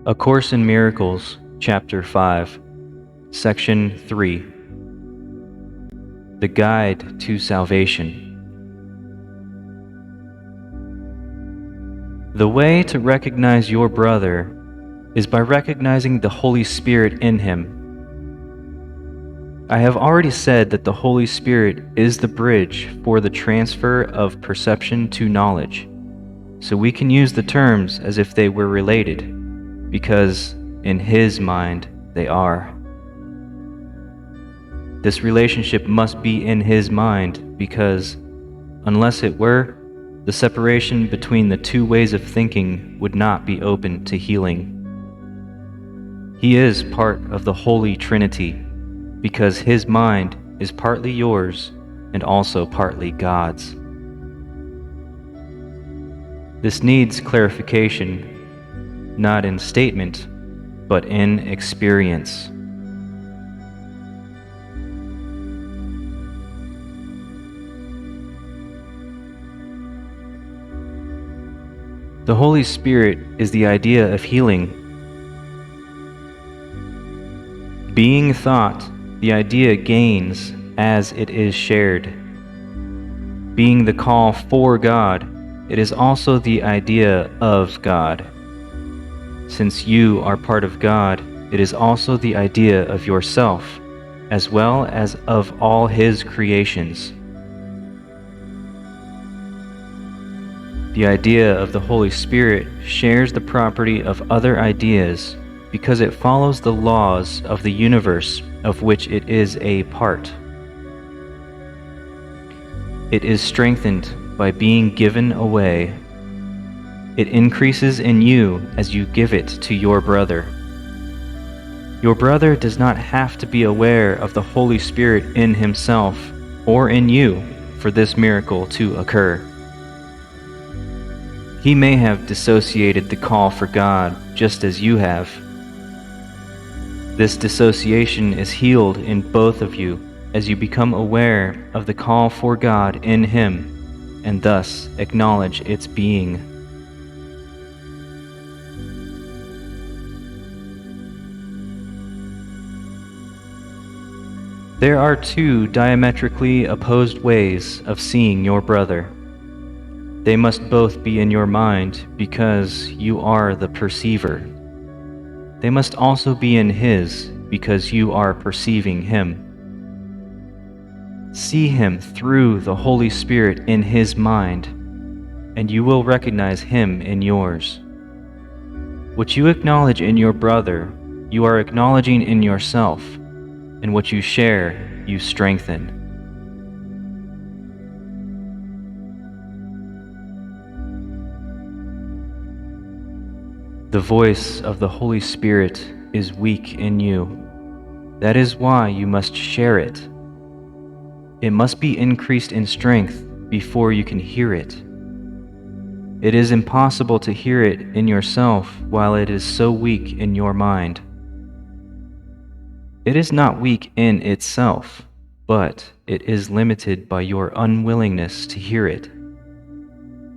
A Course in Miracles, Chapter 5, Section 3. The Guide to Salvation. The way to recognize your brother is by recognizing the Holy Spirit in him. I have already said that the Holy Spirit is the bridge for the transfer of perception to knowledge, so we can use the terms as if they were related, because in His mind they are. This relationship must be in His mind because, unless it were, the separation between the two ways of thinking would not be open to healing. He is part of the Holy Trinity because His mind is partly yours and also partly God's. This needs clarification, not in statement, but in experience. The Holy Spirit is the idea of healing. Being thought, the idea gains as it is shared. Being the call for God, it is also the idea of God. Since you are part of God, it is also the idea of yourself, as well as of all His creations. The idea of the Holy Spirit shares the property of other ideas because it follows the laws of the universe of which it is a part. It is strengthened by being given away. It increases in you as you give it to your brother. Your brother does not have to be aware of the Holy Spirit in himself or in you for this miracle to occur. He may have dissociated the call for God just as you have. This dissociation is healed in both of you as you become aware of the call for God in Him and thus acknowledge its being. There are two diametrically opposed ways of seeing your brother. They must both be in your mind because you are the perceiver. They must also be in His because you are perceiving Him. See Him through the Holy Spirit in His mind, and you will recognize Him in yours. What you acknowledge in your brother, you are acknowledging in yourself, and what you share, you strengthen. The voice of the Holy Spirit is weak in you. That is why you must share it. It must be increased in strength before you can hear it. It is impossible to hear it in yourself while it is so weak in your mind. It is not weak in itself, but it is limited by your unwillingness to hear it.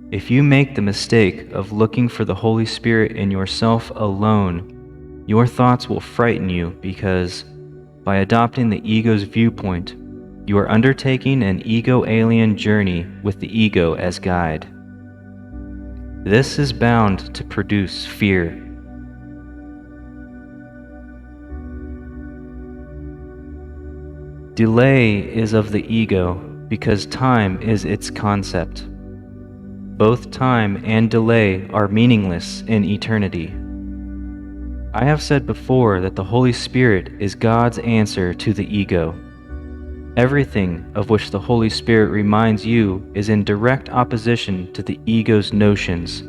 If you make the mistake of looking for the Holy Spirit in yourself alone, your thoughts will frighten you because, by adopting the ego's viewpoint, you are undertaking an ego-alien journey with the ego as guide. This is bound to produce fear. Delay is of the ego because time is its concept. Both time and delay are meaningless in eternity. I have said before that the Holy Spirit is God's answer to the ego. Everything of which the Holy Spirit reminds you is in direct opposition to the ego's notions,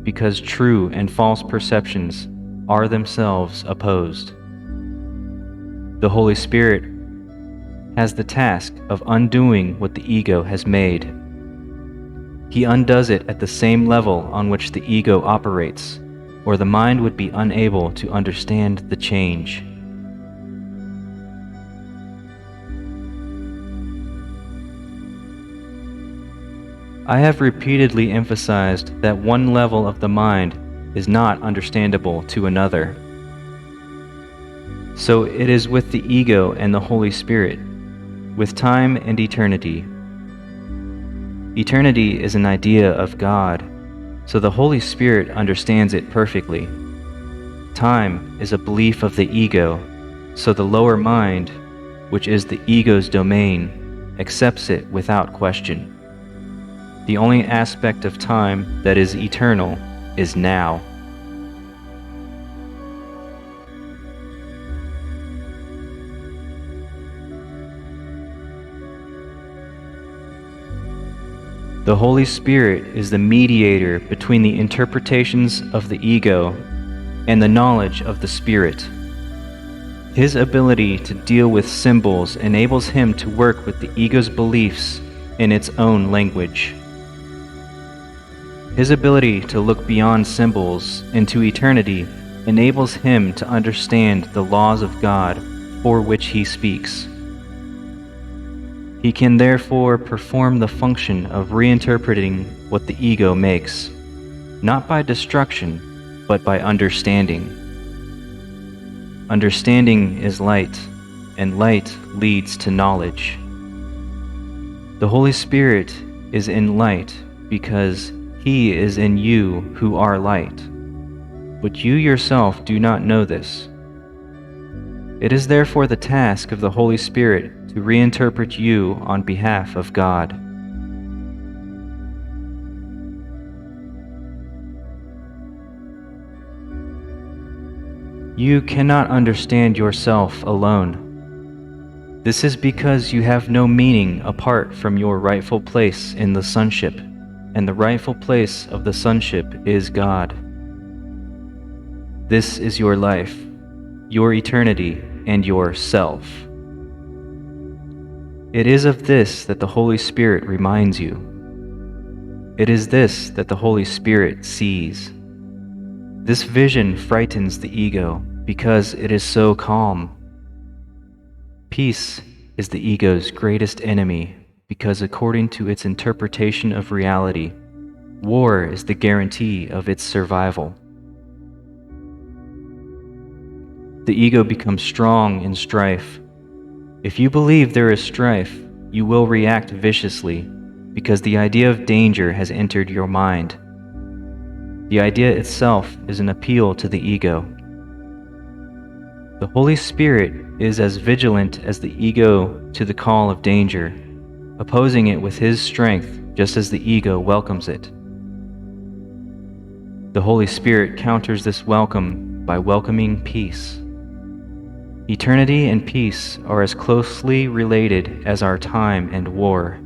because true and false perceptions are themselves opposed. The Holy Spirit has the task of undoing what the ego has made. He undoes it at the same level on which the ego operates, or the mind would be unable to understand the change. I have repeatedly emphasized that one level of the mind is not understandable to another. So it is with the ego and the Holy Spirit, with time and eternity. Eternity is an idea of God, so the Holy Spirit understands it perfectly. Time is a belief of the ego, so the lower mind, which is the ego's domain, accepts it without question. The only aspect of time that is eternal is now. The Holy Spirit is the mediator between the interpretations of the ego and the knowledge of the Spirit. His ability to deal with symbols enables him to work with the ego's beliefs in its own language. His ability to look beyond symbols into eternity enables him to understand the laws of God for which he speaks. He can therefore perform the function of reinterpreting what the ego makes, not by destruction, but by understanding. Understanding is light, and light leads to knowledge. The Holy Spirit is in light because He is in you who are light, but you yourself do not know this. It is therefore the task of the Holy Spirit to reinterpret you on behalf of God. You cannot understand yourself alone. This is because you have no meaning apart from your rightful place in the sonship, and the rightful place of the sonship is God. This is your life, your eternity, and your self. It is of this that the Holy Spirit reminds you. It is this that the Holy Spirit sees. This vision frightens the ego because it is so calm. Peace is the ego's greatest enemy because according to its interpretation of reality, war is the guarantee of its survival. The ego becomes strong in strife. If you believe there is strife, you will react viciously because the idea of danger has entered your mind. The idea itself is an appeal to the ego. The Holy Spirit is as vigilant as the ego to the call of danger, opposing it with His strength just as the ego welcomes it. The Holy Spirit counters this welcome by welcoming peace. Eternity and peace are as closely related as are time and war.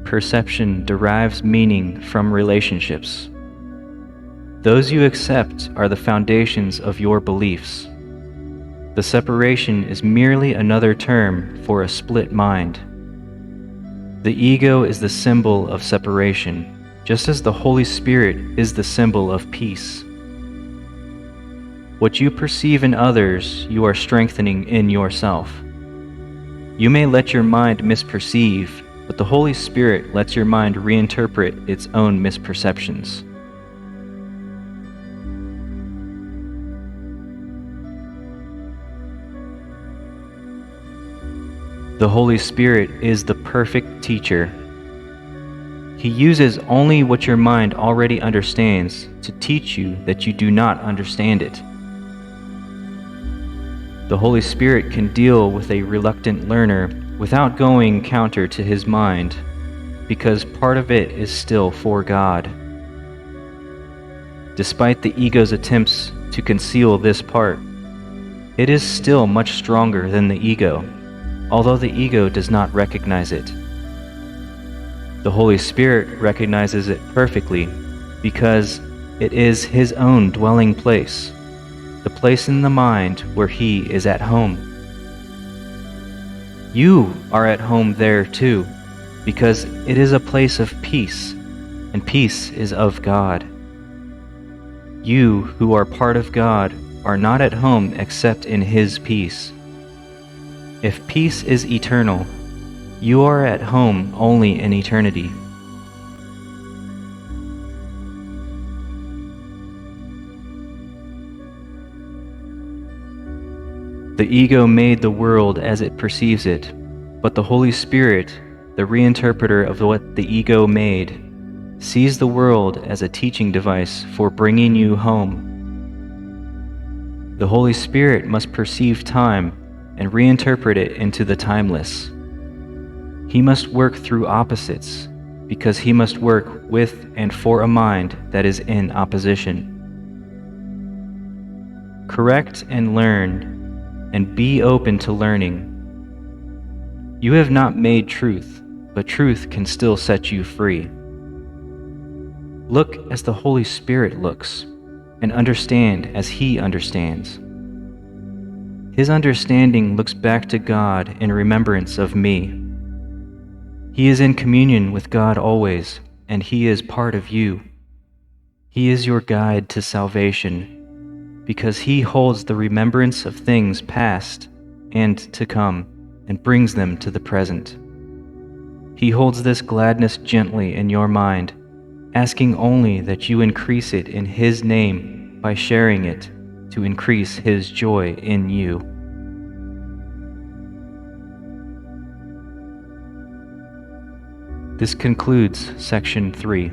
Perception derives meaning from relationships. Those you accept are the foundations of your beliefs. The separation is merely another term for a split mind. The ego is the symbol of separation, just as the Holy Spirit is the symbol of peace. What you perceive in others, you are strengthening in yourself. You may let your mind misperceive, but the Holy Spirit lets your mind reinterpret its own misperceptions. The Holy Spirit is the perfect teacher. He uses only what your mind already understands to teach you that you do not understand it. The Holy Spirit can deal with a reluctant learner without going counter to his mind, because part of it is still for God. Despite the ego's attempts to conceal this part, it is still much stronger than the ego, although the ego does not recognize it. The Holy Spirit recognizes it perfectly because it is His own dwelling place, the place in the mind where He is at home. You are at home there too, because it is a place of peace, and peace is of God. You who are part of God are not at home except in His peace. If peace is eternal, you are at home only in eternity. The ego made the world as it perceives it, but the Holy Spirit, the reinterpreter of what the ego made, sees the world as a teaching device for bringing you home. The Holy Spirit must perceive time and reinterpret it into the timeless. He must work through opposites, because he must work with and for a mind that is in opposition. Correct and learn, and be open to learning. You have not made truth, but truth can still set you free. Look as the Holy Spirit looks, and understand as He understands. His understanding looks back to God in remembrance of me. He is in communion with God always, and He is part of you. He is your guide to salvation, because He holds the remembrance of things past and to come, and brings them to the present. He holds this gladness gently in your mind, asking only that you increase it in His name by sharing it to increase His joy in you. This concludes Section 3.